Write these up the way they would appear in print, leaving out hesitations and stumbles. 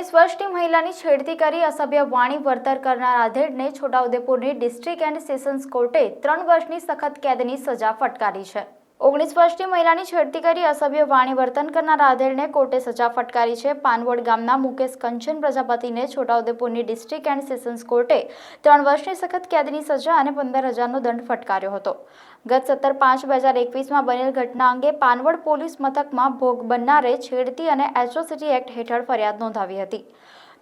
19 વર્ષની મહિલાની છેડતી કરી અસભ્ય વાણી વર્તન કરનાર આધેડને છોટાઉદેપુરની ડિસ્ટ્રિક્ટ એન્ડ સેશન્સ કોર્ટે 3 વર્ષની સખત કેદની સજા ફટકારી છે। 19 વર્ષની મહિલાની છેડતી કરી અસભ્ય વાણી વર્તન કરનાર આધેડને કોર્ટે સજા ફટકારી છે। પાનવડ ગામના મુકેશ કંચન પ્રજાપતિને છોટાઉદેપુરની ડિસ્ટ્રિક્ટ એન્ડ સેશન્સ કોર્ટે 3 વર્ષની સખત કેદની સજા અને 15,000નો દંડ ફટકાર્યો હતો। ગત 17/5/2021માં બનેલ ઘટના અંગે પાનવડ પોલીસ મથકમાં ભોગ બનનારે છેડતી અને એટ્રોસિટી એક્ટ હેઠળ ફરિયાદ નોંધાવી હતી।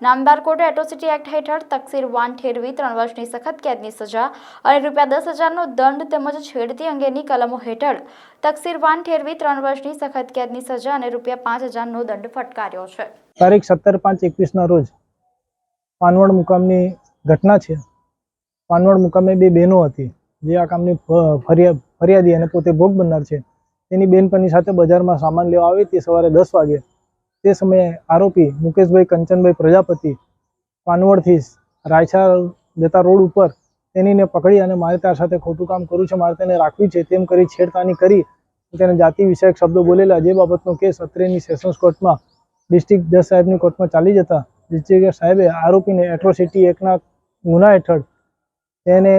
નામદાર કોર્ટે એટ્રોસિટી એક્ટ હેઠળ તકસીર વાન ઠેરવી 3 વર્ષની સખત કેદની સજા અને ₹10,000નો દંડ તેમજ છેડતી અંગેની કલમો હેઠળ તકસીર વાન ઠેરવી 3 વર્ષની સખત કેદની સજા અને ₹5,000નો દંડ ફટકાર્યો છે। તારીખ 17/5/21ના રોજ પાનવડ મુકામની ઘટના છે। પાનવડ મુકામે 2 બહેનો હતી જે આ કામની ફરિયાદી અને પોતે ભોગ બનનાર છે। તેની બેનપણી સાથે બજારમાં સામાન લેવા આવી તે સવારે 10 વાગે। તે સમયે આરોપી મુકેશભાઈ કંચનભાઈ પ્રજાપતિ પાનવડથી રાયછા જતા રોડ ઉપર તેનીને પકડી અને મારે તાર સાથે ખોટું કામ કર્યું છે, મારે તેને રાખવી છે તેમ કરી છેડખાની કરી તેને જાતિ વિષયક શબ્દો બોલેલા, જે બાબતનો કેસ અત્રેની સેશન્સ કોર્ટમાં ડિસ્ટ્રિક્ટ જજ સાહેબની કોર્ટમાં ચાલી જતા ડિસ્ટ્રિક્ટ જજ સાહેબે આરોપીને એટ્રોસિટી એક્ટના ગુના હેઠળ તેને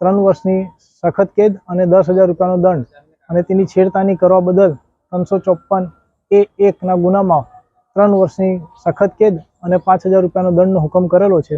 3 વર્ષની સખત કેદ અને ₹10,000નો દંડ અને તેની છેડખાની કરવા બદલ 354A1ના ગુનામાં 3 વર્ષની સખત કેદ અને ₹5,000નો દંડનો હુકમ કરેલો છે।